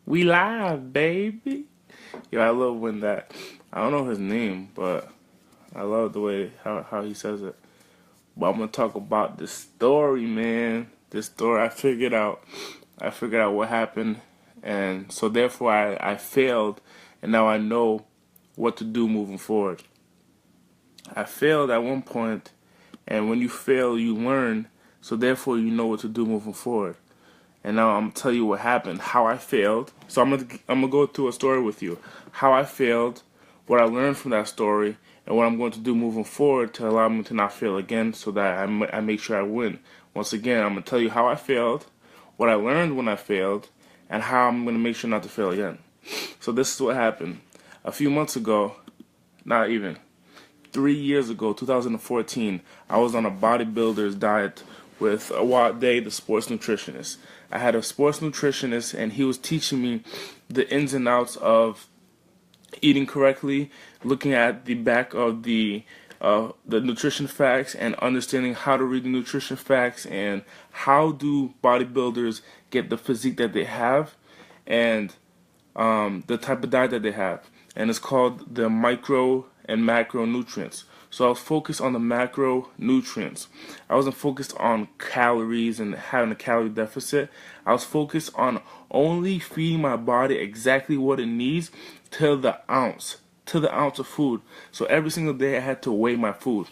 We live, baby. Yo, I love when that. I don't know his name, but I love the way how he says it. But I'm gonna talk about this story, man. This story I figured out. I figured out what happened, and so therefore I failed, and now I know what to do moving forward. I failed at one point, and when you fail, you learn. So therefore, you know what to do moving forward. And now I'm gonna tell you what happened, how I failed. So I'm gonna go through a story with you, how I failed, what I learned from that story, and what I'm going to do moving forward to allow me to not fail again, so that I make sure I win. Once again, I'm gonna tell you how I failed, what I learned when I failed, and how I'm gonna make sure not to fail again. So this is what happened. A few months ago, not even 3 years ago, 2014, I was on a bodybuilder's diet with Audate, the sports nutritionist. I had a sports nutritionist, and he was teaching me the ins and outs of eating correctly, looking at the back of the nutrition facts, and understanding how to read the nutrition facts, and how do bodybuilders get the physique that they have, and the type of diet that they have. And it's called the micro and macronutrients. So I was focused on the macronutrients. I wasn't focused on calories and having a calorie deficit. I was focused on only feeding my body exactly what it needs to the ounce of food. So every single day I had to weigh my food.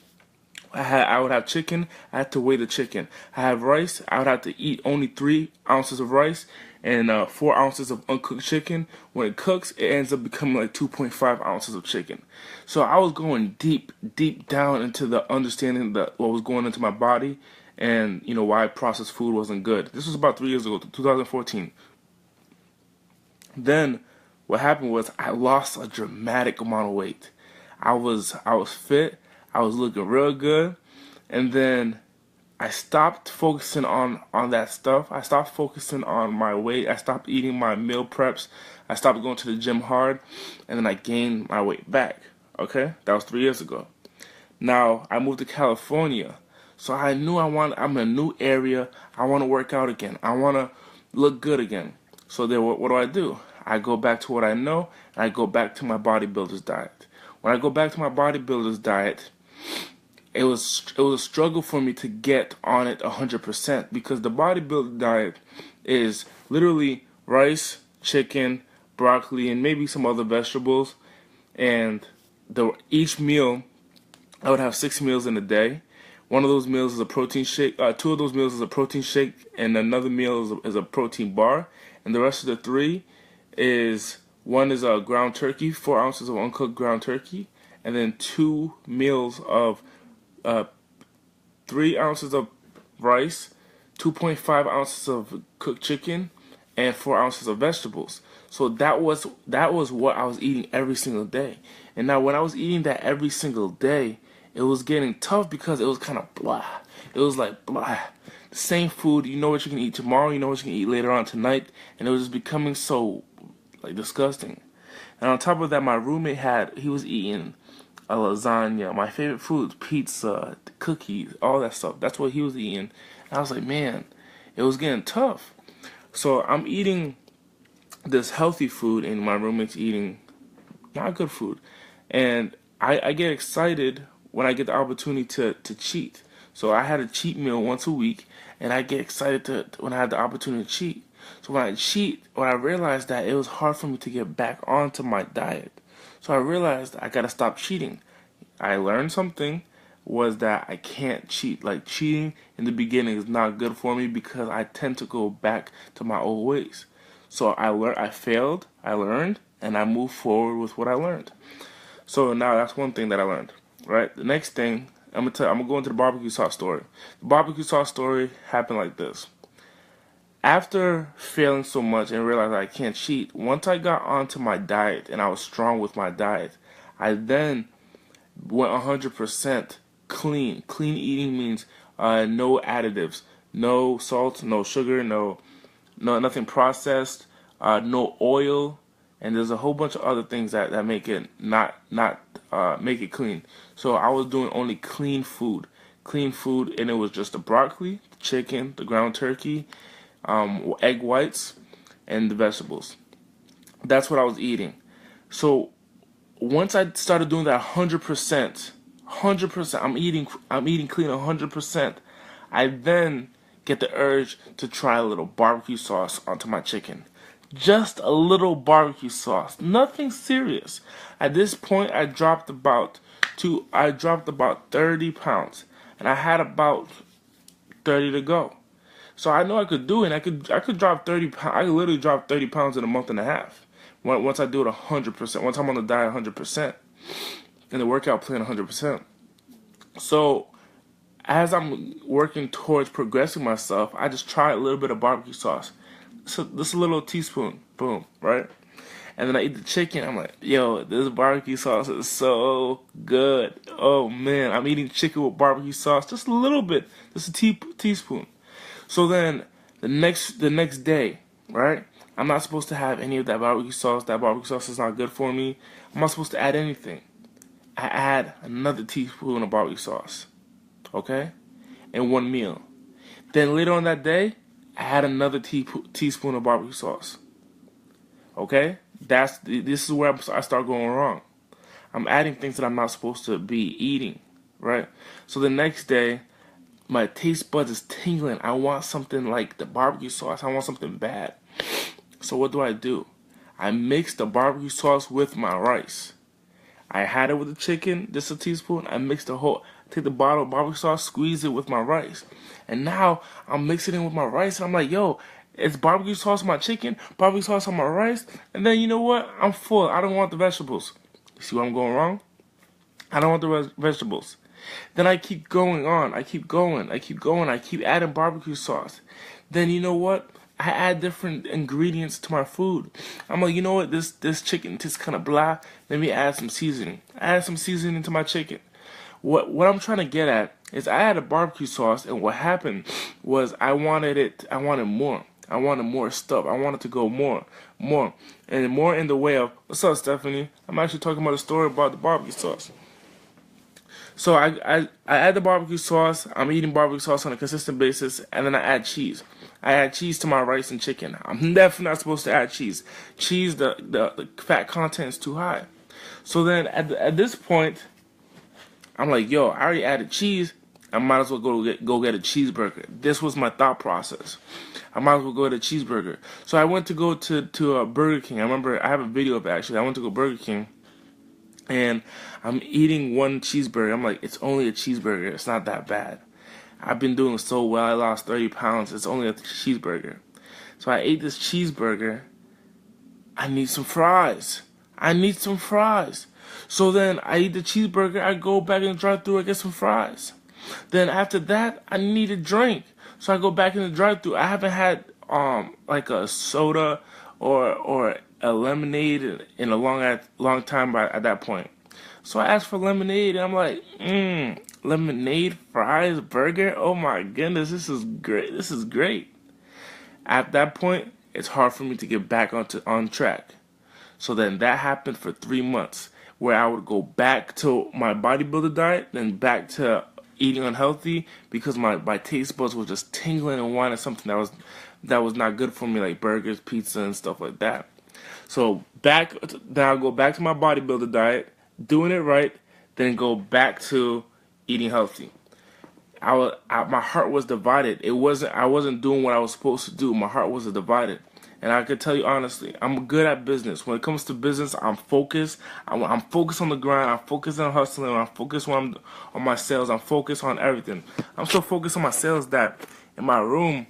I would have chicken, I had to weigh the chicken. I have rice, I would have to eat only 3 ounces of rice and 4 ounces of uncooked chicken. When it cooks, it ends up becoming like 2.5 ounces of chicken. So I was going deep down into the understanding that what was going into my body, and why processed food wasn't good. This was about 3 years ago, 2014. Then what happened was I lost a dramatic amount of weight. I was fit. I was looking real good, and then I stopped focusing on that stuff. I stopped focusing on my weight. I stopped eating my meal preps. I stopped going to the gym hard, and then I gained my weight back. Okay, that was 3 years ago. Now I moved to California, so I knew I'm in a new area. I want to work out again. I want to look good again. So then what do? I go back to what I know, and I go back to my bodybuilder's diet. When I go back to my bodybuilder's diet, it was a struggle for me to get on it 100%, because the bodybuilder diet is literally rice, chicken, broccoli, and maybe some other vegetables. And each meal, I would have 6 meals in a day. One of those meals is a protein shake. 2 of those meals is a protein shake, and another meal is a protein bar. And the rest of the 3 is, one is a ground turkey, 4 ounces of uncooked ground turkey, and then 2 meals of 3 ounces of rice, 2.5 ounces of cooked chicken, and 4 ounces of vegetables. So that was what I was eating every single day. And now when I was eating that every single day, it was getting tough because it was kind of blah. It was like blah. The same food, you know what you can eat tomorrow, you know what you can eat later on tonight, and it was just becoming so disgusting. And on top of that, my roommate he was eating a lasagna, my favorite foods, pizza, cookies, all that stuff. That's what he was eating. And I was like, man, it was getting tough. So I'm eating this healthy food, and my roommate's eating not good food. And I get excited when I get the opportunity to cheat. So I had a cheat meal once a week, and I get excited when I had the opportunity to cheat. So when I realized that it was hard for me to get back onto my diet. So I realized I gotta stop cheating. I learned something was that I can't cheat. Like, cheating in the beginning is not good for me because I tend to go back to my old ways. So I failed, I learned, and I moved forward with what I learned. So now that's one thing that I learned, right? The next thing, I'm gonna go into the barbecue sauce story. The barbecue sauce story happened like this. After failing so much and realizing I can't cheat, once I got onto my diet and I was strong with my diet, I then went 100% clean. Clean eating means no additives, no salt, no sugar, no nothing processed, no oil, and there's a whole bunch of other things that make it not make it clean. So I was doing only clean food, and it was just the broccoli, the chicken, the ground turkey, egg whites, and the vegetables. That's what I was eating. So once I started doing that 100%, 100%, I'm eating clean 100%. I then get the urge to try a little barbecue sauce onto my chicken. Just a little barbecue sauce, nothing serious. At this point, I dropped about 30 pounds, and I had about 30 to go. So I know I could do it. I could drop 30 pounds. I could literally drop 30 pounds in a month and a half. Once I do it 100%. Once I'm on the diet 100%, and the workout plan 100%. So as I'm working towards progressing myself, I just try a little bit of barbecue sauce. So just a little teaspoon, boom, right? And then I eat the chicken. I'm like, yo, this barbecue sauce is so good. Oh man, I'm eating chicken with barbecue sauce, just a little bit, just a teaspoon. So then the next day, right? I'm not supposed to have any of that barbecue sauce. That barbecue sauce is not good for me. I'm not supposed to add anything. I add another teaspoon of barbecue sauce, okay, in one meal. Then later on that day, I add another teaspoon of barbecue sauce. Okay, this is where I start going wrong. I'm adding things that I'm not supposed to be eating, right? So the next day, my taste buds is tingling. I want something like the barbecue sauce. I want something bad. So what do? I mix the barbecue sauce with my rice. I had it with the chicken, just a teaspoon. I mix take the bottle of barbecue sauce, squeeze it with my rice. And now I'm mixing it with my rice. And I'm like, yo, it's barbecue sauce on my chicken, barbecue sauce on my rice. And then you know what? I'm full. I don't want the vegetables. You see where I'm going wrong? I don't want the vegetables. Then I keep going on. I keep going. I keep adding barbecue sauce. Then you know what? I add different ingredients to my food. I'm like, you know what? This chicken tastes kind of blah. Let me add some seasoning. I add some seasoning to my chicken. What I'm trying to get at is I added barbecue sauce, and what happened was I wanted more. I wanted more stuff. I wanted to go more, and more in the way of, what's up, Stephanie? I'm actually talking about a story about the barbecue sauce. So I add the barbecue sauce. I'm eating barbecue sauce on a consistent basis, and then I add cheese. I add cheese to my rice and chicken. I'm definitely not supposed to add cheese. Cheese, the fat content is too high. So then at this point, I'm like, yo, I already added cheese. I might as well go get a cheeseburger. This was my thought process. I might as well go get a cheeseburger. So I went to go to Burger King. I remember I have a video of it actually. I went to go Burger King. And I'm eating one cheeseburger. I'm like, it's only a cheeseburger. It's not that bad. I've been doing so well. I lost 30 pounds. It's only a cheeseburger. So I ate this cheeseburger. I need some fries. So then I eat the cheeseburger. I go back in the drive-thru. I get some fries. Then after that, I need a drink. So I go back in the drive-thru. I haven't had like a soda or a lemonade in a long time at that point. So I asked for lemonade, and I'm like, lemonade, fries, burger. Oh my goodness, this is great. At that point, it's hard for me to get back on track. So then that happened for 3 months, where I would go back to my bodybuilder diet, then back to eating unhealthy because my taste buds were just tingling and wanting something that was not good for me, like burgers, pizza, and stuff like that. So then I'll go back to my bodybuilder diet, doing it right, then go back to eating healthy. My heart was divided. I wasn't doing what I was supposed to do. My heart was divided. And I could tell you honestly, I'm good at business. When it comes to business, I'm focused. I'm focused on the grind. I'm focused on hustling. I'm focused on my sales. I'm focused on everything. I'm so focused on my sales that in my room,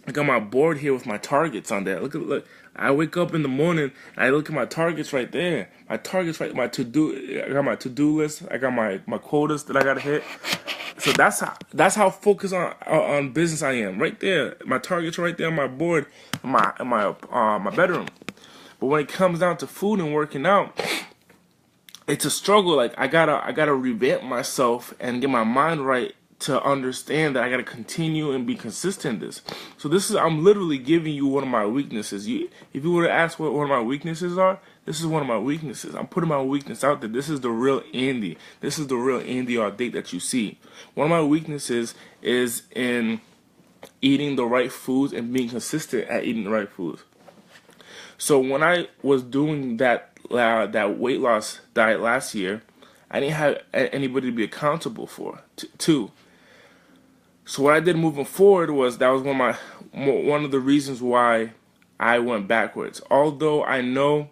I got my board here with my targets on there. Look. I wake up in the morning and I look at my targets right there. My targets right, my to-do. I got my to-do list. I got my quotas that I gotta hit. So that's how focused on business I am. Right there, my targets right there on my board, in my bedroom. But when it comes down to food and working out, it's a struggle. Like I gotta revamp myself and get my mind right to understand that I gotta continue and be consistent in this. So I'm literally giving you one of my weaknesses. If you were to ask what one of my weaknesses are, this is one of my weaknesses. I'm putting my weakness out there. This is the real Andy. This is the real Andy Audate that you see. One of my weaknesses is in eating the right foods and being consistent at eating the right foods. So when I was doing that weight loss diet last year, I didn't have anybody to be accountable for. Too. So what I did moving forward was that was one of the reasons why I went backwards. Although I know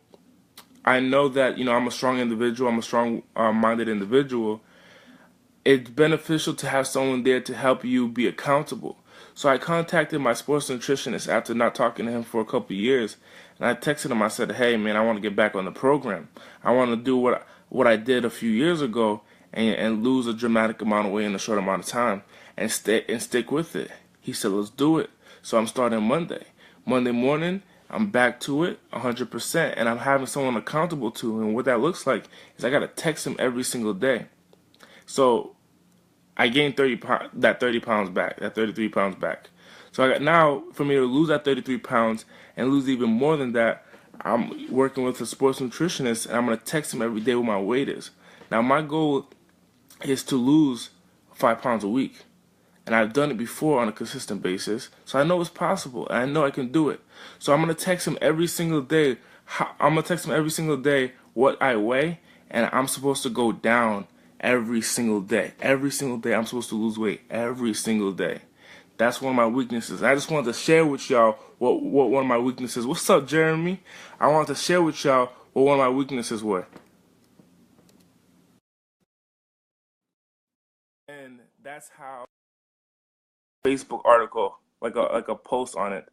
that I'm a strong individual, I'm a strong minded individual. It's beneficial to have someone there to help you be accountable. So I contacted my sports nutritionist after not talking to him for a couple of years, and I texted him. I said, "Hey, man, I want to get back on the program. I want to do what I did a few years ago and lose a dramatic amount of weight in a short amount of time and stick with it." He said, "Let's do it." So I'm starting Monday. Monday morning, I'm back to it 100%, and I'm having someone accountable to. And what that looks like is I got to text him every single day. So I gained 30 pounds back, that 33 pounds back. So now, for me to lose that 33 pounds and lose even more than that, I'm working with a sports nutritionist, and I'm going to text him every day what my weight is. Now, my goal is to lose 5 pounds a week. And I've done it before on a consistent basis. So I know it's possible, and I know I can do it. So I'm going to text him every single day. I'm going to text him every single day what I weigh, and I'm supposed to go down every single day. Every single day, I'm supposed to lose weight every single day. That's one of my weaknesses. I just wanted to share with y'all what one of my weaknesses. What's up, Jeremy? I wanted to share with y'all what one of my weaknesses were. And that's how Facebook article, like a post on it,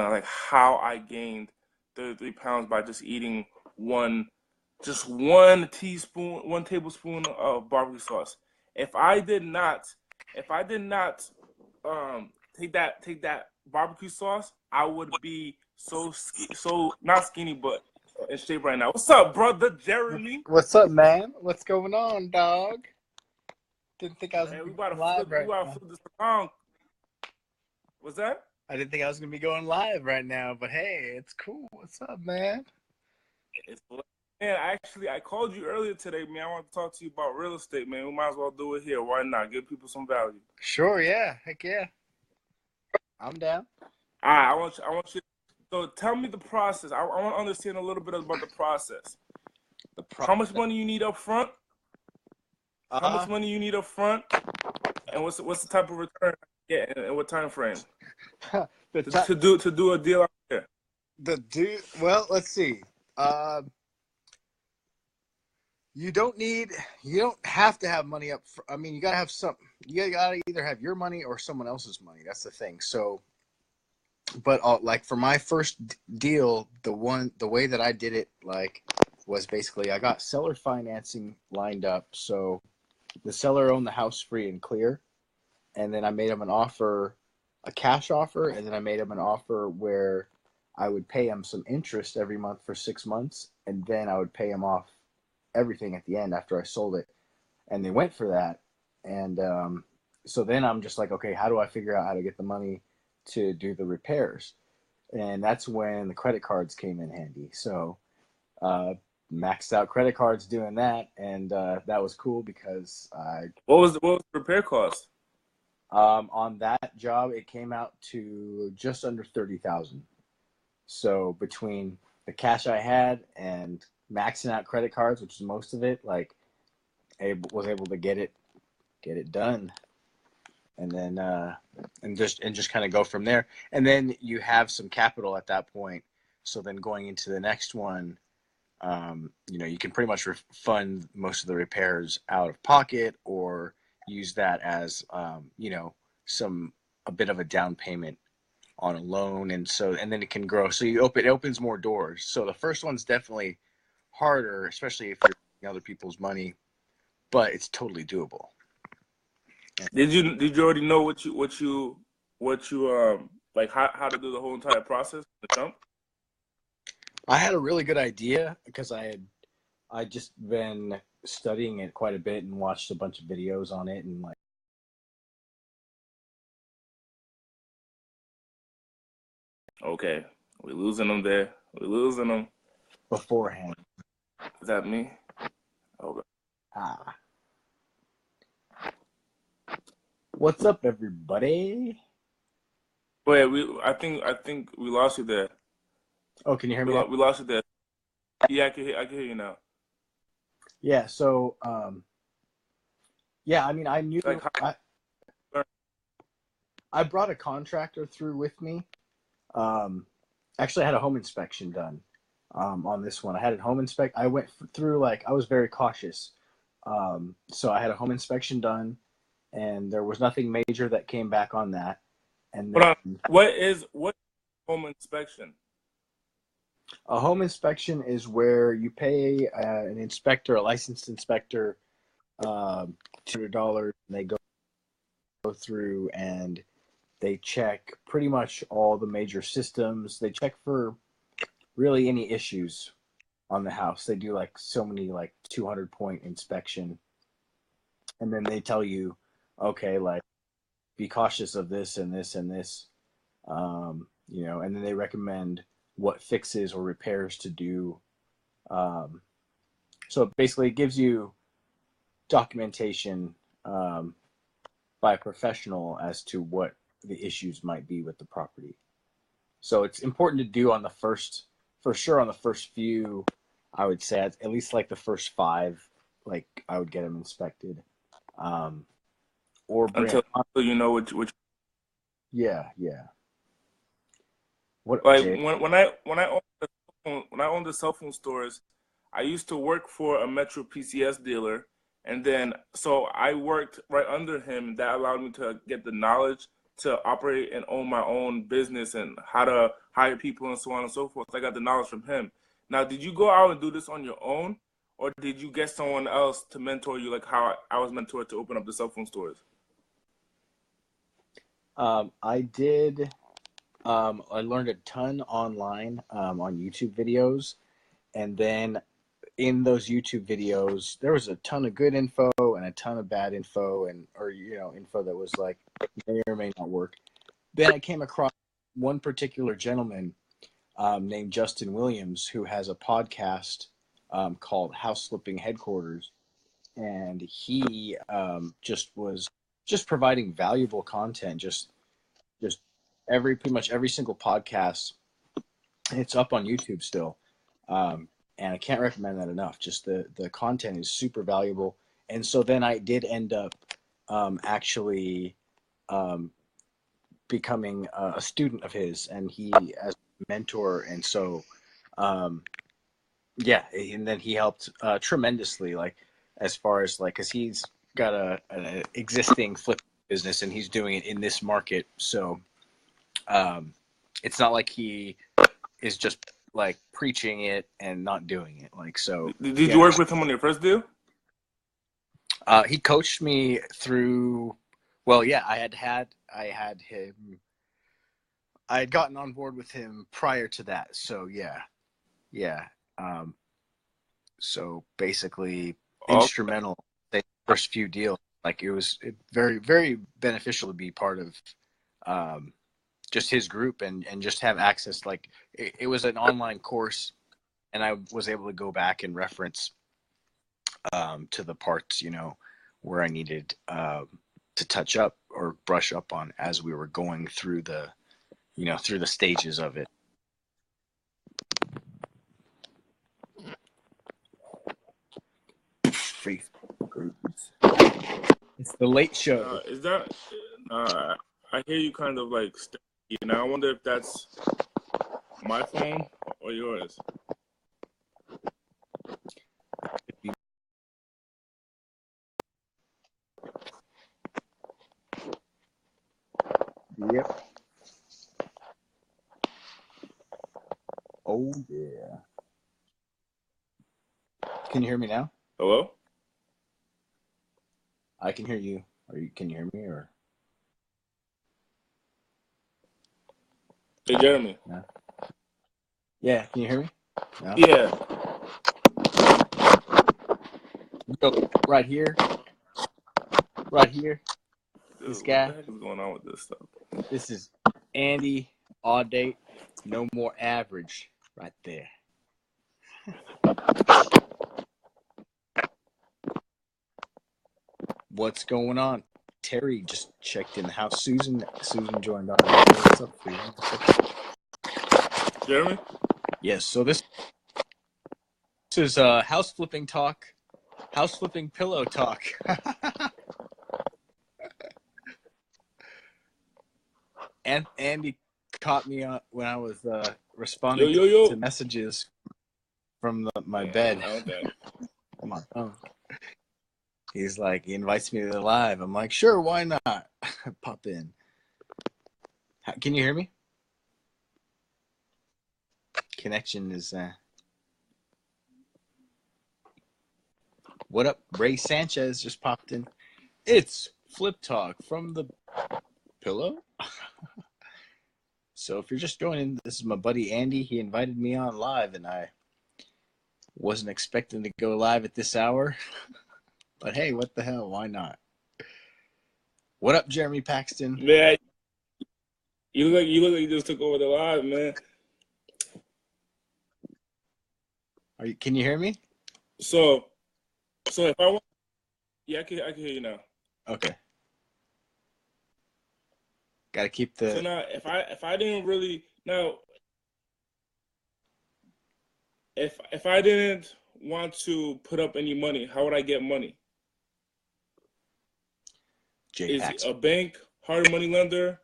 like how I gained 33 pounds by just eating one just one tablespoon of barbecue sauce. If I did not, if I did not take that barbecue sauce, I would be so not skinny, but in shape right now. What's up, brother Jeremy? What's up, man? What's going on, dog? Didn't think I was gonna Man, be going live we right gotta now. flip this around. What's that? I didn't think I was gonna be going live right now, but hey, it's cool. What's up, man? It's Man, actually, I called you earlier today, man. I want to talk to you about real estate, man. We might as well do it here. Why not? Give people some value. Sure, yeah, heck yeah, I'm down. All right, I want you. So tell me the process. I want to understand a little bit about the process. The How much process. money you need up front? How Uh, much money you need up front? And what's the type of return? Yeah, and what time frame the to, t- to do to do a deal out here? the dude. Well, let's see. Uh, you don't need. You don't have to have money up. I mean, you gotta have some. You gotta either have your money or someone else's money. That's the thing. So, but like for my first deal, the way that I did it, like, was basically I got seller financing lined up. So the seller owned the house free and clear, and then I made him an offer, a cash offer, and then I made him an offer where I would pay him some interest every month for 6 months, and then I would pay him off everything at the end after I sold it. And they went for that, and so then I'm just like, okay, how do I figure out how to get the money to do the repairs? And that's when the credit cards came in handy. So uh, maxed out credit cards doing that, and that was cool because What was the repair cost? on that job it came out to just under 30,000. So between the cash I had and maxing out credit cards, which is most of it, like was able to get it done, and then and just kind of go from there. And then you have some capital at that point. So then going into the next one, you can pretty much fund most of the repairs out of pocket or use that as, some a bit of a down payment on a loan, and then it can grow. So it opens more doors. So the first one's definitely harder, especially if you're using other people's money, but it's totally doable. Did you already know what you like how to do the whole entire process? The jump. I had a really good idea because I just been studying it quite a bit and watched a bunch of videos on it and like Okay, we losing them there. We losing them. beforehand. Is that me? Okay. Ah, what's up, everybody? Wait, I think we lost you there. Oh, can you hear me now? We lost you there. Yeah, I can hear you now. Yeah. So, yeah, I mean, Like how I, you learn. I brought a contractor through with me. Um, Actually, I had a home inspection done on this one. I had a home inspect. I went through like I was very cautious. So I had a home inspection done, and there was nothing major that came back on that. And Hold on. then What home inspection? a home inspection is where you pay an inspector, a licensed inspector, $200. And they go through and they check pretty much all the major systems. They check for really any issues on the house. They do like so many like 200-point inspection, and then they tell you, okay, like be cautious of this and this and this, and then they recommend what fixes or repairs to do. Um, so basically, it gives you documentation by a professional as to what the issues might be with the property. So it's important to do on the first, for sure, on the first few. I would say at least like the first five, like I would get them inspected, um, or bring. Until you know which. Yeah, yeah. What Like Jay? when I owned the cell phone stores, I used to work for a Metro PCS dealer, and then so I worked right under him. That allowed me to get the knowledge to operate and own my own business and how to hire people and so on and so forth. I got the knowledge from him. Now, did you go out and do this on your own, or did you get someone else to mentor you, like how I was mentored to open up the cell phone stores? I did. I learned a ton online on YouTube videos, and then in those YouTube videos, there was a ton of good info and a ton of bad info, and or info that was like may or may not work. Then I came across one particular gentleman named Justin Williams who has a podcast called House Flipping Headquarters, and he just was just providing valuable content. Just pretty much every single podcast. It's up on YouTube still, and I can't recommend that enough. Just the content is super valuable, and so then I did end up actually um, becoming a student of his, and he as a mentor, and so um, yeah, and then he helped tremendously, like as far as like because he's got an existing flip business and he's doing it in this market, so um, it's not like he is just like preaching it and not doing it. Like so, Did you work with him on your first deal? He coached me through. Well, yeah, I had him. I had gotten on board with him prior to that, so yeah, yeah. Um, so basically, Oh, instrumental the first few deals. Like it was very very beneficial to be part of um, just his group and just have access. Like it was an online course, and I was able to go back and reference to the parts, where I needed to touch up or brush up on as we were going through through the stages of it. Facebook groups. It's the late show. is that? I hear you kind of like sticky, and I wonder if that's my phone or yours. Yep. Oh yeah. Can you hear me now? Hello? I can hear you. Can you hear me or? Hey, Jeremy. No? Yeah. Can you hear me? No. Yeah. Go right here. Right here. Dude, This what the guy. heck is going on with this stuff? This is Andy. Audate. No more average. Right there. What's going on? Terry just checked in the house. Susan joined on. What's up, Susan? What's up? Jeremy? Yes. So this is house flipping talk, house flipping pillow talk. And Andy caught me when I was responding to messages from my bed. Come on. Oh. He's like, he invites me to the live. I'm like, sure, why not? Pop in. Can you hear me? Connection is. What up? Ray Sanchez just popped in. It's Flip Talk from the pillow. So if you're just joining, this is my buddy Andy. He invited me on live, and I wasn't expecting to go live at this hour. But hey, what the hell? Why not? What up, Jeremy Paxton? Man, you look like you just took over the live, man. Can you hear me? So if I want, yeah, I can hear you now. Okay. Got to keep the. So now, if I didn't really now, if I didn't want to put up any money, how would I get money? Is a bank hard money lender?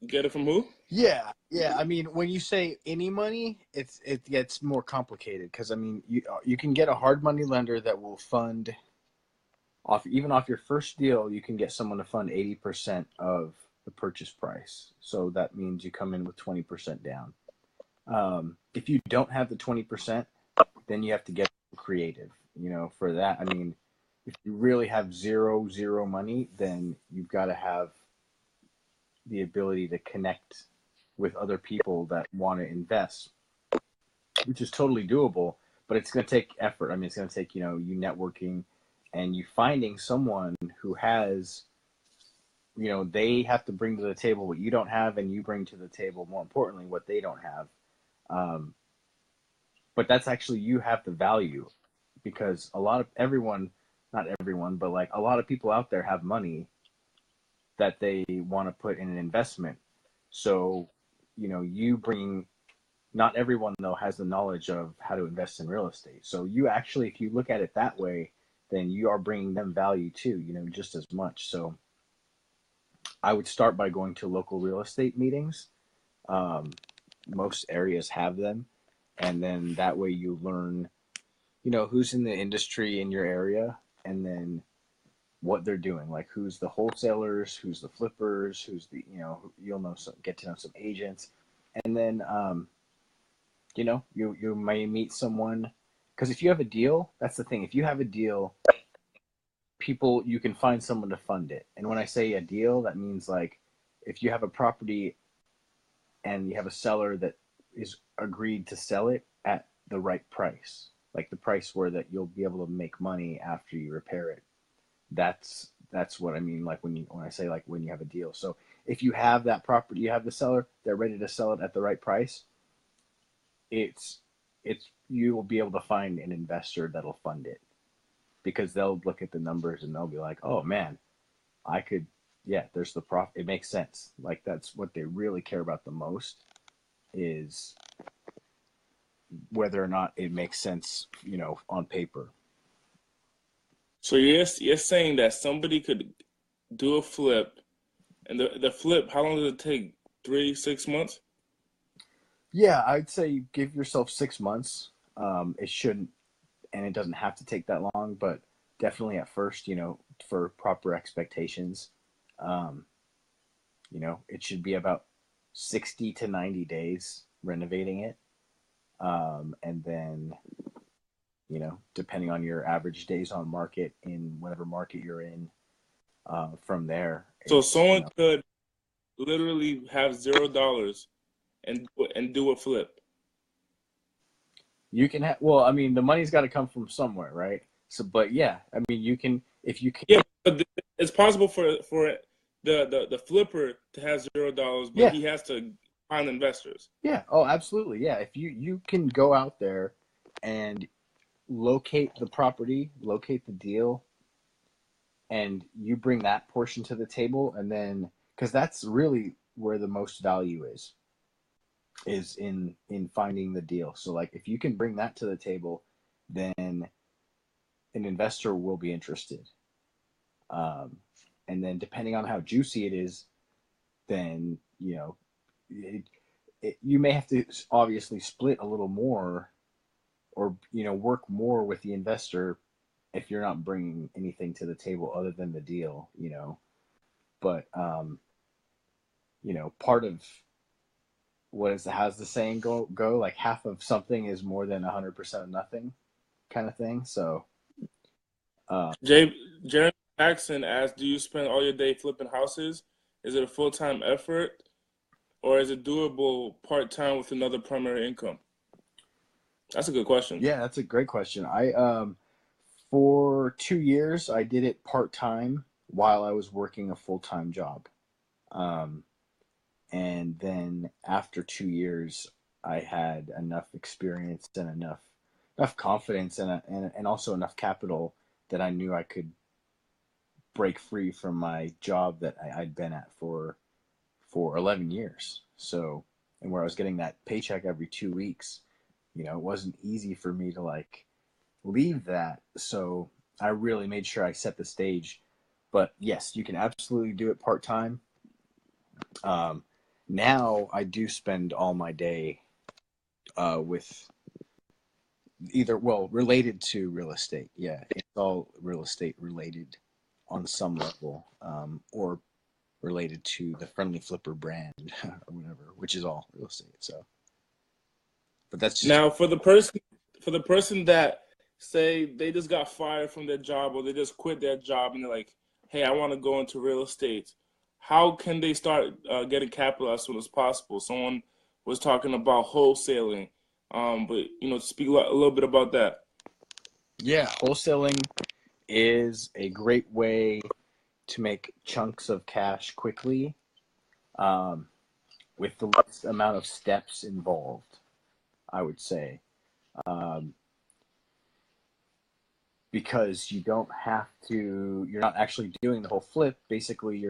Get it from who? Yeah. I mean, when you say any money, it gets more complicated because I mean, you can get a hard money lender that will fund off your first deal. You can get someone to fund 80% of the purchase price. So that means you come in with 20% down. If you don't have the 20%, then you have to get creative. For that, I mean, if you really have zero money, then you've got to have the ability to connect with other people that want to invest, which is totally doable, but it's going to take effort. I mean, it's going to take, you networking and you finding someone who has, they have to bring to the table what you don't have, and you bring to the table, more importantly, what they don't have. But that's actually, you have the value, because not everyone, but like a lot of people out there have money that they want to put in an investment. So, not everyone though has the knowledge of how to invest in real estate. So you actually, if you look at it that way, then you are bringing them value too, just as much. So I would start by going to local real estate meetings. Most areas have them. And then that way you learn, who's in the industry in your area, and then what they're doing, like who's the wholesalers, who's the flippers, who's the, get to know some agents. And then, you may meet someone, because if you have a deal, that's the thing. If you have a deal, you can find someone to fund it. And when I say a deal, that means like if you have a property and you have a seller that is agreed to sell it at the right price, like the price where that you'll be able to make money after you repair it. That's what I mean, like when I say like when you have a deal. So if you have that property, you have the seller, they're ready to sell it at the right price, you will be able to find an investor that'll fund it, because they'll look at the numbers and they'll be like, oh man, there's the profit. It makes sense. Like that's what they really care about the most, is whether or not it makes sense, on paper. So you're saying that somebody could do a flip, and the flip, how long does it take? 3-6 months? Yeah, I'd say give yourself 6 months. It shouldn't, and it doesn't have to take that long, but definitely at first, for proper expectations, it should be about 60 to 90 days renovating it. And then, depending on your average days on market in whatever market you're in, from there. So someone could literally have $0 and do a flip. You can have, well, I mean, the money's got to come from somewhere, right? So, but yeah, I mean, you can, if you can. Yeah, but it's possible for the flipper to have $0, but he has to find investors. Yeah. Oh, absolutely. Yeah. If you can go out there and locate the property, locate the deal, and you bring that portion to the table, and then because that's really where the most value is in finding the deal. So like if you can bring that to the table, then an investor will be interested. Um, and then depending on how juicy it is, then you may have to obviously split a little more, or work more with the investor if you're not bringing anything to the table other than the deal. But part of how's the saying go, like half of something is more than 100% of nothing, kind of thing. So Jay, Jeremy Jackson asked, "Do you spend all your day flipping houses? Is it a full-time effort, or is it doable part-time with another primary income?" That's a good question. yeah, that's a great question. I for 2 years I did it part-time while I was working a full-time job. um, and then after 2 years I had enough experience and enough confidence and also enough capital that I knew I could break free from my job that I'd been at for 11 years. So, and where I was getting that paycheck every 2 weeks, it wasn't easy for me to like leave that. So I really made sure I set the stage. But yes, you can absolutely do it part time. Um, Now I do spend all my day with related to real estate. Yeah, it's all real estate related on some level, or related to the Friendly Flipper brand or whatever, which is all real estate. So, but that's just Now, for the person that say they just got fired from their job or they just quit their job and they're like, "Hey, I want to go into real estate." How can they start getting capital as soon as possible? Someone was talking about wholesaling, but speak a little bit about that. yeah, wholesaling is a great way to make chunks of cash quickly, um, with the least amount of steps involved, I would say. Um, because you're not actually doing the whole flip. Basically,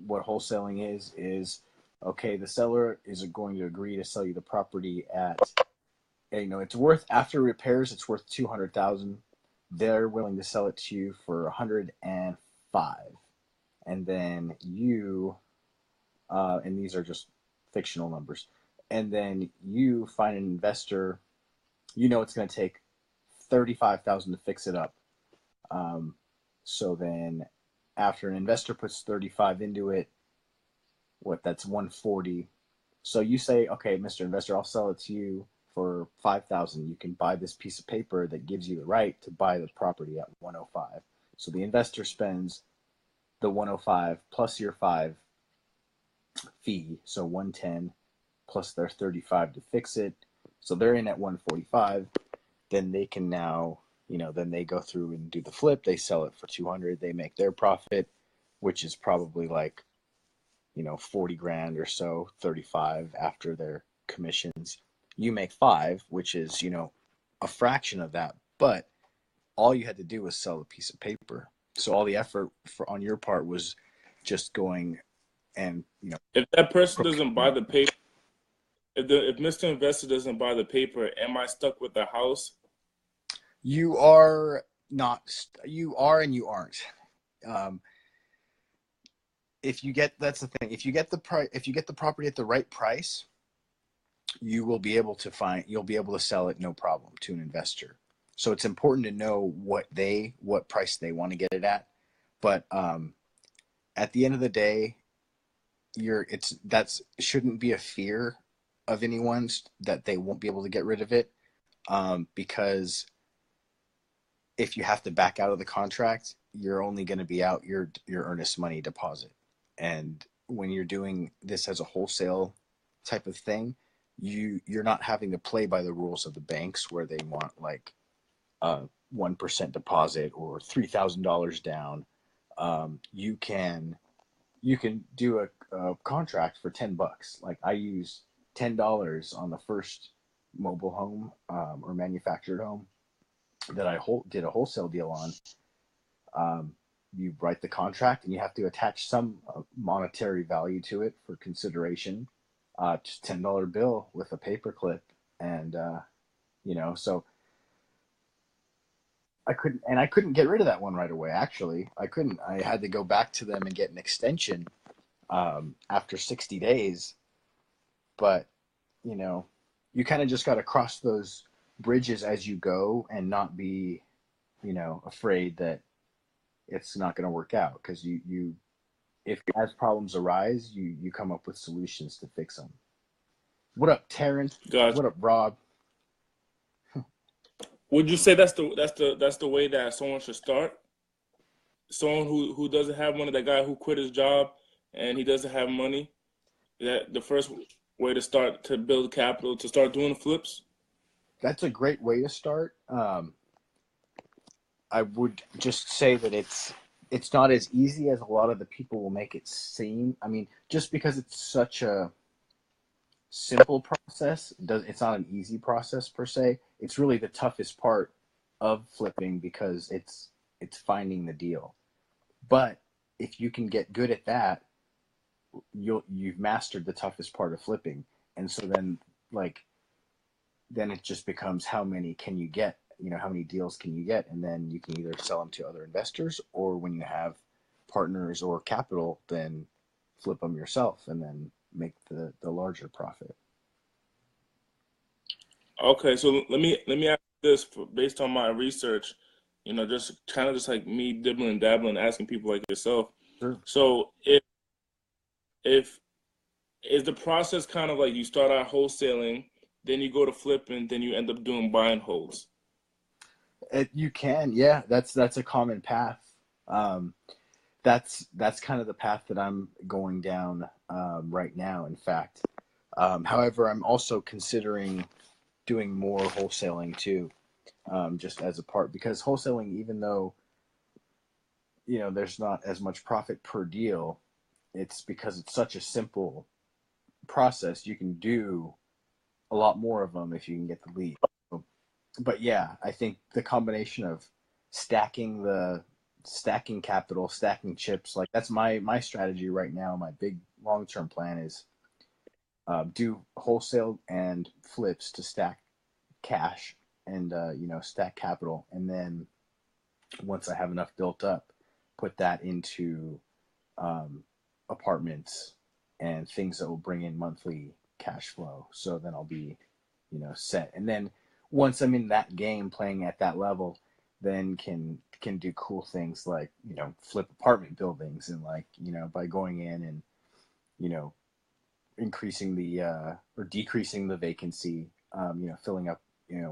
what wholesaling is okay, the seller is going to agree to sell you the property at, it's worth, after repairs, it's worth 200,000. They're willing to sell it to you for 105. And then and these are just fictional numbers. And then you find an investor, it's going to take 35,000 to fix it up. Um, so then after an investor puts 35 into it, that's 140. So you say, okay, Mr. Investor, I'll sell it to you for 5,000. You can buy this piece of paper that gives you the right to buy the property at 105. So the investor spends the 105 plus your 5 fee, so 110 plus their 35 to fix it. So they're in at 145. Then they can now, then they go through and do the flip. They sell it for 200. They make their profit, which is probably like, 40 grand or so, 35 after their commissions. You make 5, which is, a fraction of that. But all you had to do was sell a piece of paper. So all the effort on your part was just going and, If that person doesn't buy the paper, if Mr. Investor doesn't buy the paper, am I stuck with the house? you are not, you are and you aren't. Um, that's the thing. If you get the property at the right price, you'll be able to sell it no problem to an investor. So it's important to know what price they want to get it at. But at the end of the day, that's shouldn't be a fear of anyone's that they won't be able to get rid of it, because if you have to back out of the contract, you're only going to be out your earnest money deposit. And when you're doing this as a wholesale type of thing, you're not having to play by the rules of the banks where they want like a 1% deposit or $3,000 down. You can do a contract for $10. Like I use $10 on the first mobile home, or manufactured home that I did a wholesale deal on. you write the contract and you have to attach some monetary value to it for consideration. Just $10 bill with a paper clip, and so I couldn't get rid of that one right away. Actually, I couldn't. I had to go back to them and get an extension after 60 days. But you kind of just got to cross those bridges as you go and not be afraid that it's not going to work out, because you if as problems arise, you come up with solutions to fix them. What up, Terrence? Gotcha. What up, Rob? Would you say that's the way that someone should start? Someone who doesn't have money, that guy who quit his job and he doesn't have money, that the first way to start to build capital to start doing flips? That's a great way to start. I would just say that it's not as easy as a lot of the people will make it seem. I mean, just because it's such a simple process, it's not an easy process per se. It's really the toughest part of flipping, because it's finding the deal. But if you can get good at that, you've mastered the toughest part of flipping. And so then it just becomes, how many can you get? How many deals can you get? And then you can either sell them to other investors, or when you have partners or capital, then flip them yourself and then make the larger profit. Okay, so let me ask this based on my research, just kind of just like me dibbling and dabbling, asking people like yourself. Sure. So if is the process kind of like you start out wholesaling, then you go to flipping, then you end up doing buy and holds? You can, yeah. That's a common path. Um, that's kind of the path that I'm going down right now. In fact, however, I'm also considering doing more wholesaling too, just as a part, because wholesaling, even though there's not as much profit per deal, it's because it's such a simple process. You can do a lot more of them if you can get the lead. But yeah, I think the combination of stacking capital, stacking chips, like that's my strategy right now. My big long-term plan is do wholesale and flips to stack cash and stack capital, and then once I have enough built up, put that into apartments and things that will bring in monthly cash flow. So then I'll be set. And then once I'm in that game, playing at that level, then can do cool things like flip apartment buildings, and by going in and increasing the or decreasing the vacancy, filling up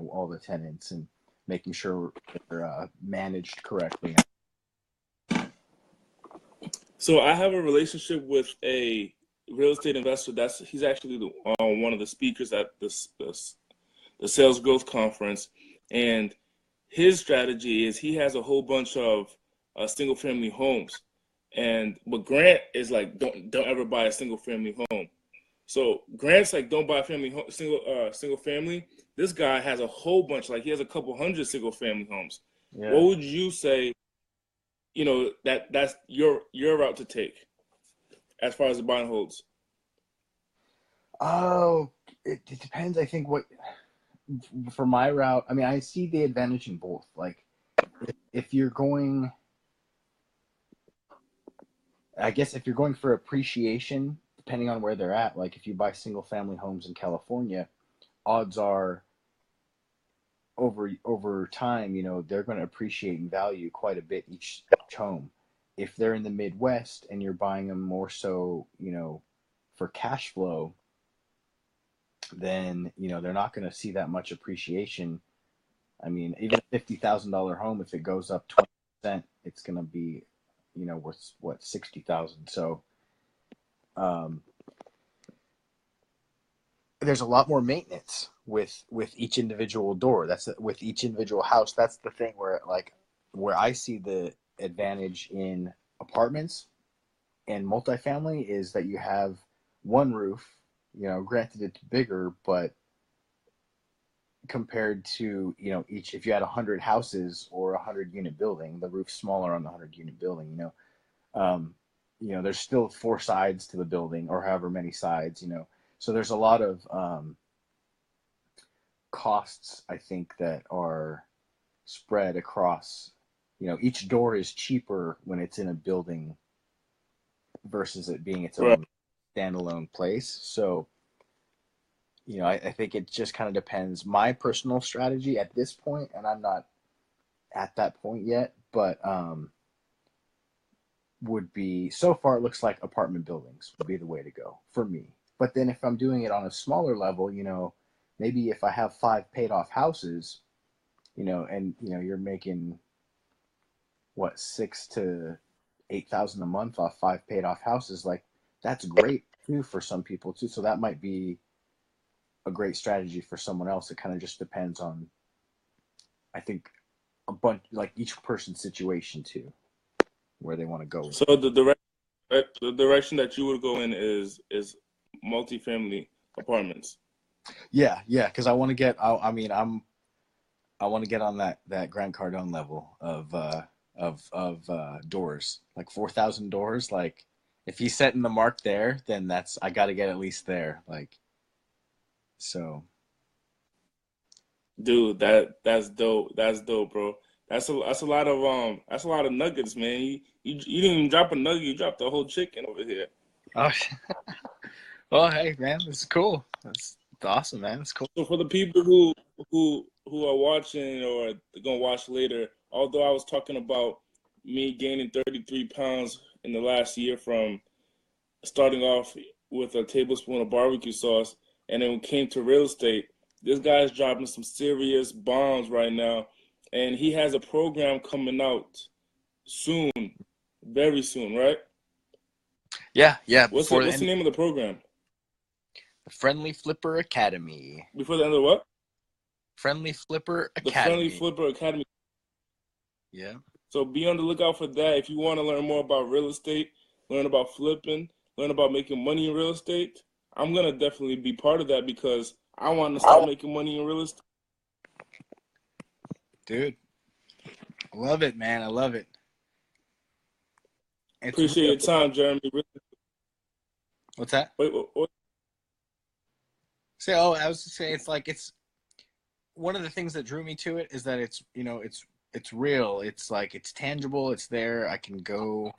all the tenants and making sure they're managed correctly. So I have a relationship with a real estate investor. He's actually one of the speakers at the sales growth conference, and his strategy is he has a whole bunch of single family homes, but Grant is like, don't ever buy a single family home. So Grant's like, don't buy single family. This guy has a whole bunch, like he has a couple hundred single family homes. Yeah. What would you say? That's your route to take as far as the buy and holds. Oh, it depends. I think for my route, I mean, I see the advantage in both. Like, if you're going, I guess if you're going for appreciation, depending on where they're at, like if you buy single family homes in California, odds are over time, they're going to appreciate in value quite a bit each home. If they're in the Midwest and you're buying them more so, for cash flow, then they're not going to see that much appreciation. I mean, even a $50,000 home, if it goes up 20%, it's going to be worth what, 60,000. So there's a lot more maintenance with each individual door. That's with each individual house. That's the thing where I see the advantage in apartments and multifamily is that you have one roof. Granted it's bigger, but compared to, each, if you had 100 houses or a 100-unit building, the roof's smaller on the 100-unit building, there's still four sides to the building, or however many sides, so there's a lot of costs, I think, that are spread across, each door is cheaper when it's in a building versus it being its Right. own standalone place. So, I think it just kind of depends. My personal strategy at this point, and I'm not at that point yet, but would be, so far it looks like apartment buildings would be the way to go for me. But then if I'm doing it on a smaller level, maybe if I have 5 paid off houses, and you're making what, 6 to 8,000 a month off 5 paid off houses, like that's great too for some people too. So that might be a great strategy for someone else. It kind of just depends on, I think, a bunch, like each person's situation too, where they want to go with So it. the direction that you would go in is multifamily apartments. Yeah, because I want to get. I want to get on that Grant Cardone level of doors, like 4,000 doors. Like, if he's setting the mark there, then I got to get at least there. Like, so. Dude, that's dope. That's dope, bro. That's a lot of nuggets, man. You didn't even drop a nugget. You dropped the whole chicken over here. Oh, well, hey, man, this is cool. That's awesome, man. It's cool. So for the people who are watching or gonna watch later, although I was talking about me gaining 33 pounds in the last year from starting off with a tablespoon of barbecue sauce, and then when it came to real estate, this guy's dropping some serious bombs right now, and he has a program coming out soon, very soon, right? Yeah. What's Before the the end, name of the program? the Friendly Flipper Academy. Before the end of what? Friendly Flipper The Friendly Academy. Flipper Academy. Yeah. So be on the lookout for that. If you want to learn more about real estate, learn about flipping, learn about making money in real estate, I'm gonna definitely be part of that because I want to start making money in real estate. Dude, I love it, man. I love it. It's Appreciate real. your time, Jeremy. What's that? Wait. I was just saying, it's one of the things that drew me to it is that it's real. It's like, it's tangible. It's there. I can go.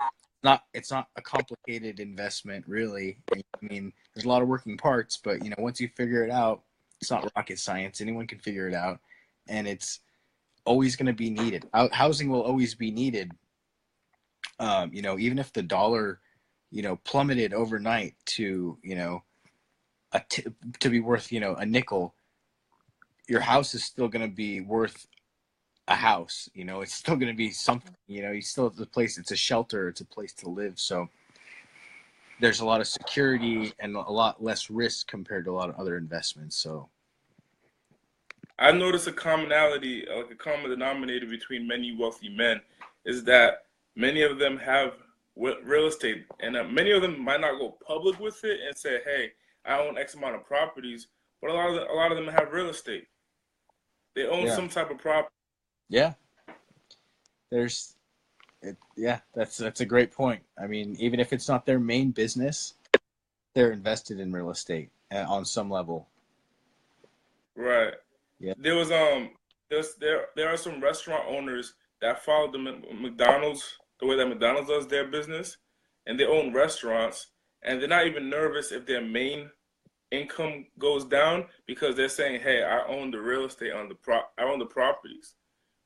It's not a complicated investment, really. I mean, there's a lot of working parts, but once you figure it out, it's not rocket science. Anyone can figure it out, and it's always going to be needed. Housing will always be needed. Even if the dollar, plummeted overnight to, to be worth, a nickel, your house is still going to be worth a house. It's still going to be something. You still have the place. It's a shelter. It's a place to live. So there's a lot of security and a lot less risk compared to a lot of other investments. So I noticed a commonality, like a common denominator between many wealthy men, is that many of them have real estate, and many of them might not go public with it and say, "Hey, I own X amount of properties," but a lot of them have real estate. They own yeah, some type of property. yeah. That's a great point. I mean, even if it's not their main business, they're invested in real estate on some level. Right. Yeah. There are some restaurant owners that follow the McDonald's, the way that McDonald's does their business, and they own restaurants, and they're not even nervous if their main income goes down because they're saying, "Hey, I own the real estate on I own the properties."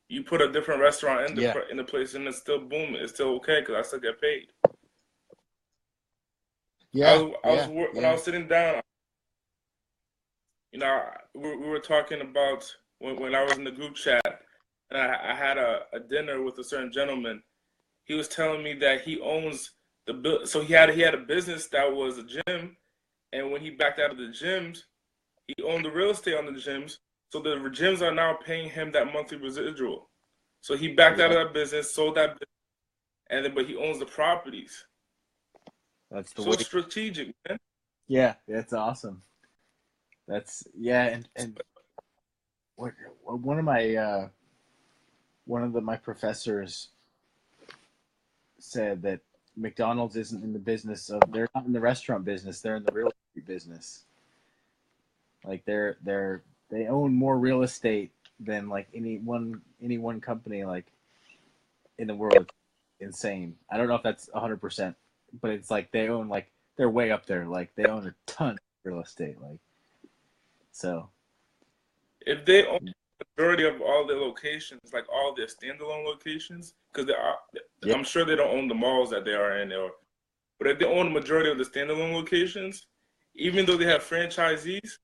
You put a different restaurant Yeah. in the place, and it's still booming. It's still okay because I still get paid. Yeah. When I was sitting down, we were talking about when I was in the group chat, and I had a dinner with a certain gentleman. He was telling me that he owns so he had a business that was a gym, and when he backed out of the gyms, he owned the real estate on the gyms. So the gyms are now paying him that monthly residual. So he backed out of that business, sold that business, but he owns the properties. That's the So way. strategic, man. Yeah, that's awesome. And what one of my my professors said that McDonald's isn't in the business of, they're not in the restaurant business, they're in the real estate business. Like they own more real estate than like any one company like in the world. Insane. I don't know if that's 100%, but it's like they own, like they're way up there. Like they own a ton of real estate. Like, so If they own the majority of all their locations, like all their standalone locations, because yeah, I'm sure they don't own the malls that they are in, but if they own the majority of the standalone locations, even though they have franchisees,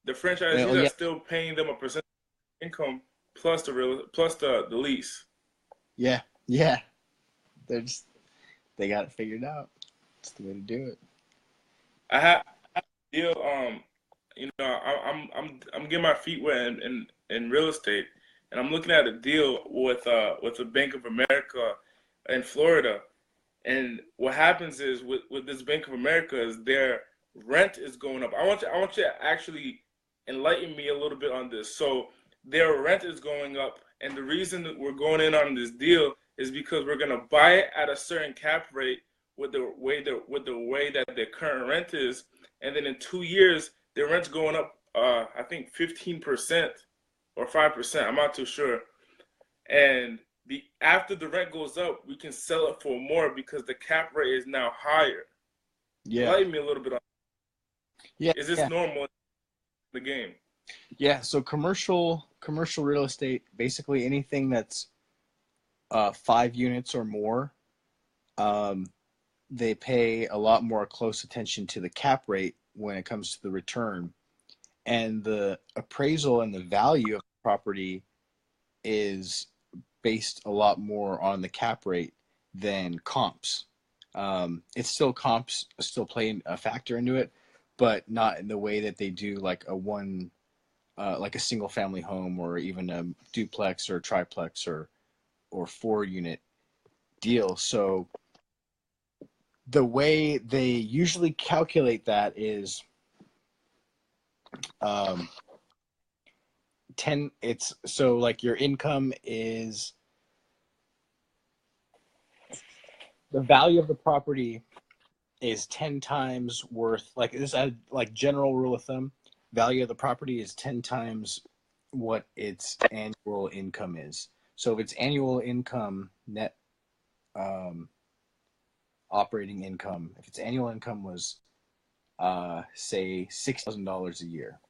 the franchisees well, are yeah, still paying them a percentage of income plus the lease. yeah, yeah. They're just, they got it figured out. It's the way to do it. I have a deal. I'm getting my feet wet in real estate, and I'm looking at a deal with the Bank of America in Florida. And what happens is with this Bank of America is their rent is going up. I want you to actually enlighten me a little bit on this. So their rent is going up, and the reason that we're going in on this deal is because we're gonna buy it at a certain cap rate with the way that their current rent is, and then in 2 years their rent's going up. I think 15% or 5%. I'm not too sure. And after the rent goes up, we can sell it for more because the cap rate is now higher. Yeah, Enlighten me a little bit on. yeah, Is this yeah, normal in the game? yeah. So commercial real estate, basically anything that's 5 units or more, um, they pay a lot more close attention to the cap rate when it comes to the return, and the appraisal and the value of the property is based a lot more on the cap rate than comps. It's still comps still playing a factor into it, but not in the way that they do like like a single family home or even a duplex or triplex or 4 unit deal. So the way they usually calculate that is um, 10. It's so like your income is the value of the property is 10 times worth, like this is like general rule of thumb, value of the property is 10 times what its annual income is. So if its annual income, net operating income, if its annual income was say $6,000 a year,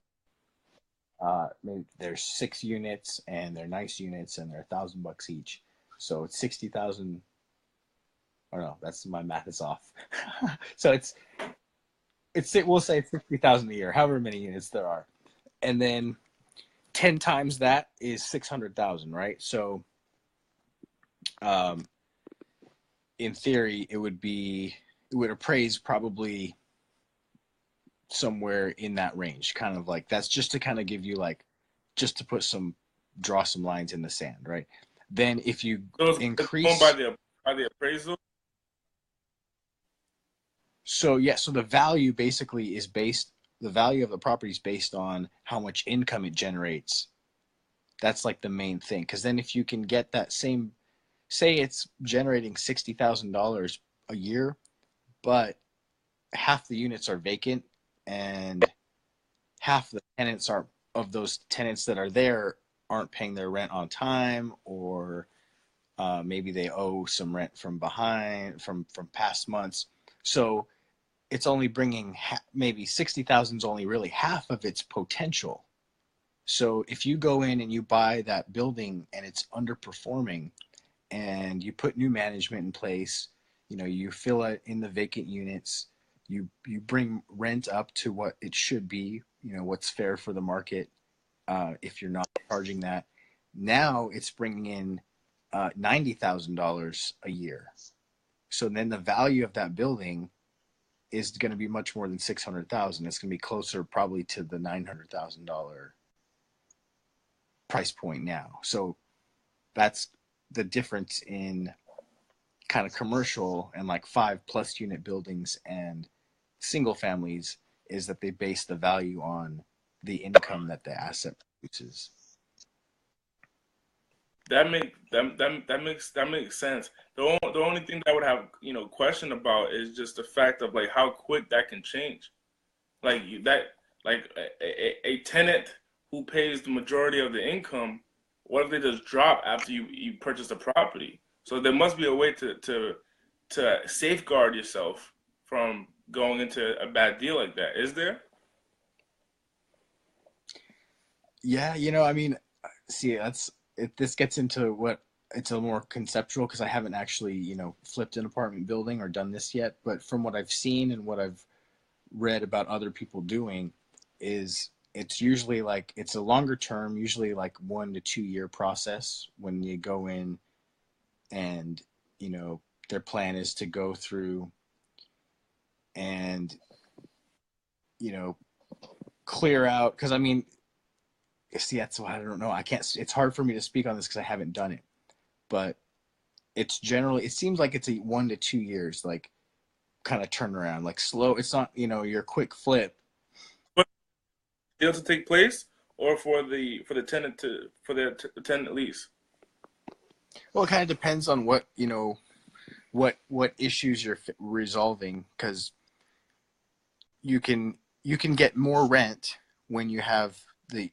maybe there's 6 units and they're nice units and they're $1,000 each, so it's 60,000. Oh no, that's, my math is off. So we'll say it's 60,000 a year, however many units there are, and then 10 times that is 600,000, right? So, um, in theory, it would appraise probably somewhere in that range, kind of like, that's just to kind of give you like, just to draw some lines in the sand, right? Then if you So it's going increase, by the appraisal. so yeah, so the value basically is the value of the property is based on how much income it generates. That's like the main thing. Because then if you can get that same, say it's generating $60,000 a year, but half the units are vacant and half the tenants are, of those tenants that are there, aren't paying their rent on time, or maybe they owe some rent from past months. So it's only bringing maybe 60,000 is only really half of its potential. So if you go in and you buy that building and it's underperforming, and you put new management in place, you fill it in the vacant units, you bring rent up to what it should be, what's fair for the market. If you're not charging that, now it's bringing in $90,000 a year. So then the value of that building is going to be much more than 600,000. It's going to be closer probably to the $900,000 price point now. So that's the difference in kind of commercial and like 5+ unit buildings and single families, is that they base the value on the income that the asset produces. that makes sense. The only thing that I would have question about is just the fact of like how quick that can change. Like a tenant who pays the majority of the income, what if they just drop after you purchase the property? So there must be a way to safeguard yourself from going into a bad deal like that. Is there? Yeah, I mean, see, this gets into what it's a more conceptual because I haven't actually, flipped an apartment building or done this yet. But from what I've seen and what I've read about other people doing, is it's usually like it's a longer term, usually like 1 to 2 year process when you go in and, their plan is to go through and, you know, clear out. Because I mean, see, that's why I don't know. I can't. It's hard for me to speak on this because I haven't done it. But it's generally, it seems like it's a 1 to 2 years, like kind of turnaround, like slow. It's not, your quick flip. For the deal to take place, or for the tenant lease? Well, it kind of depends on what, what issues you're resolving, because you can get more rent when you have the,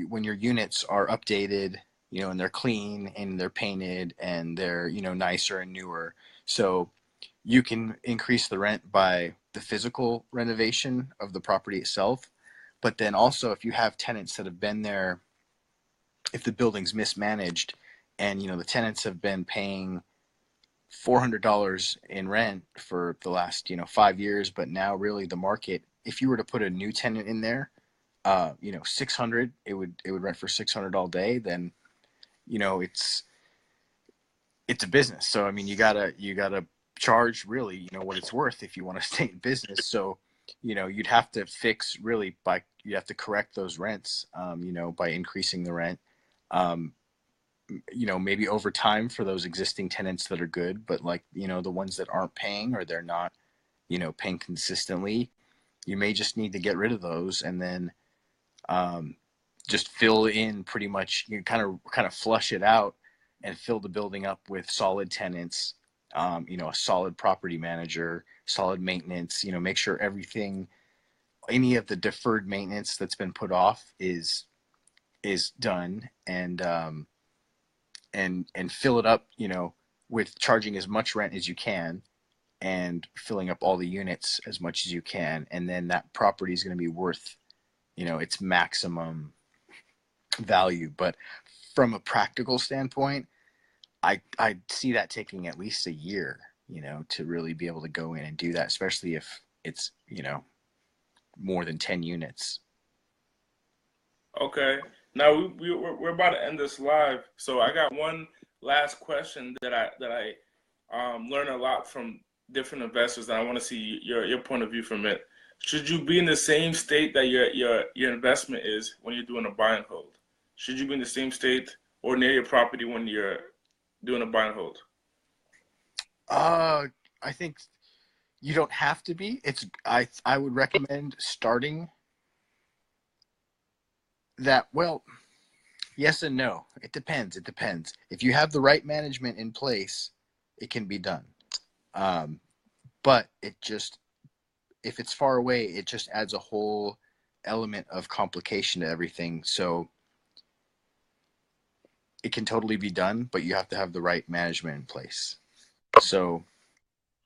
when your units are updated, and they're clean and they're painted and they're, nicer and newer. So you can increase the rent by the physical renovation of the property itself. But then also, if you have tenants that have been there, if the building's mismanaged and, the tenants have been paying $400 in rent for the last, 5 years, but now really the market, if you were to put a new tenant in there, 600, it would rent for 600 all day, then, it's a business. So I mean, you gotta charge really, what it's worth if you want to stay in business. So, you'd have to fix really by you have to correct those rents, by increasing the rent. Um, maybe over time for those existing tenants that are good, but like, the ones that aren't paying or they're not, paying consistently, you may just need to get rid of those and then um, just fill in pretty much, you kind of flush it out and fill the building up with solid tenants, a solid property manager, solid maintenance, make sure everything, any of the deferred maintenance that's been put off is done, and fill it up, with charging as much rent as you can and filling up all the units as much as you can. And then that property is going to be worth, its maximum value. But from a practical standpoint, I see that taking at least a year, to really be able to go in and do that, especially if it's, more than 10 units. Okay. Now we're about to end this live, so I got one last question that I learn a lot from different investors, and I want to see your point of view from it. Should you be in the same state that your investment is when you're doing a buy and hold? Should you be in the same state or near your property when you're doing a buy and hold? Uh, I think you don't have to be. I would recommend starting that. Well, yes and no. It depends. It depends. If you have the right management in place, it can be done. Um, but it just, if it's far away, it just adds a whole element of complication to everything. So it can totally be done, but you have to have the right management in place. So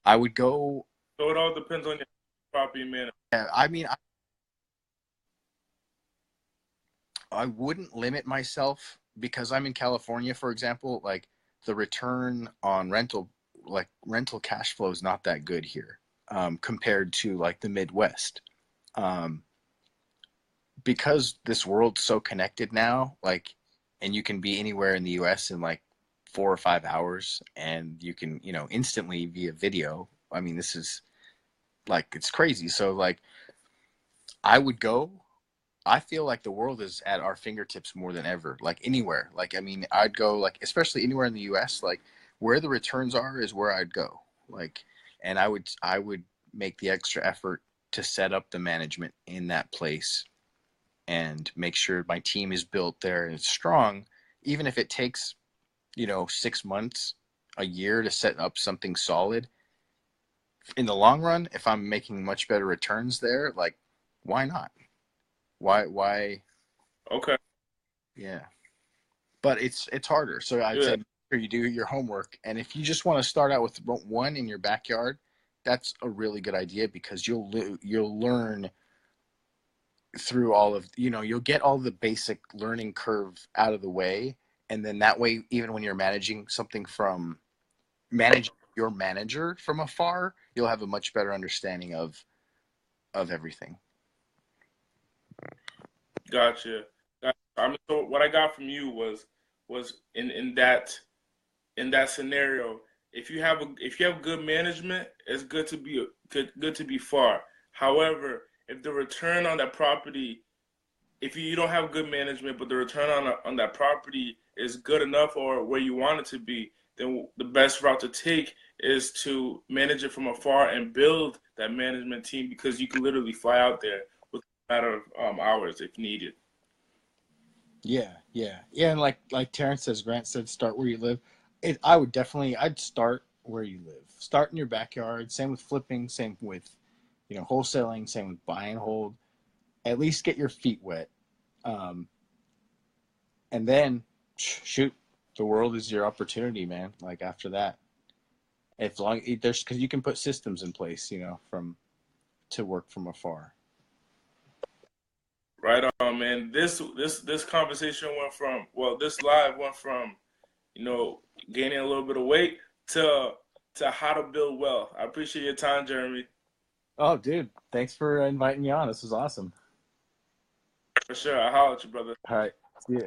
I would go. So it all depends on your property manager. I mean, I wouldn't limit myself because I'm in California, for example. Like the return on rental cash flow is not that good here, compared to like the Midwest. Um, because this world's so connected now, like, and you can be anywhere in the US in like 4 or 5 hours, and you can, instantly via video. I mean, this is like, it's crazy. So like, I would go. I feel like the world is at our fingertips more than ever, like anywhere. Like, I mean, I'd go, like, especially anywhere in the US, like where the returns are is where I'd go. Like, and I would make the extra effort to set up the management in that place and make sure my team is built there and it's strong, even if it takes, 6 months, a year to set up something solid, in the long run, if I'm making much better returns there, like, why not? Why? Okay. Yeah. But it's harder. So I'd Yeah. say make sure you do your homework. And if you just want to start out with one in your backyard, that's a really good idea because you'll learn through all of, you'll get all the basic learning curve out of the way. And then that way, even when you're managing your manager from afar, you'll have a much better understanding of everything. Gotcha. I mean, so what I got from you was in that scenario, if you have good management, it's good to be far. However, if the return on that property, if you don't have good management, but the return on that property is good enough or where you want it to be, then the best route to take is to manage it from afar and build that management team because you can literally fly out there with a matter of hours if needed. Yeah, yeah, yeah. And like Terrence says, Grant said, start where you live. I'd start where you live. Start in your backyard. Same with flipping. Same with, wholesaling. Same with buy and hold. At least get your feet wet, um, and then shoot. The world is your opportunity, man. Like after that, if long there's because you can put systems in place, from to work from afar. Right on, man. This conversation went from this live went from you know gaining a little bit of weight to how to build wealth. I appreciate your time, Jeremy. Oh, dude, thanks for inviting me on. This was awesome. For sure. I'll holler at you, brother. All right, see ya.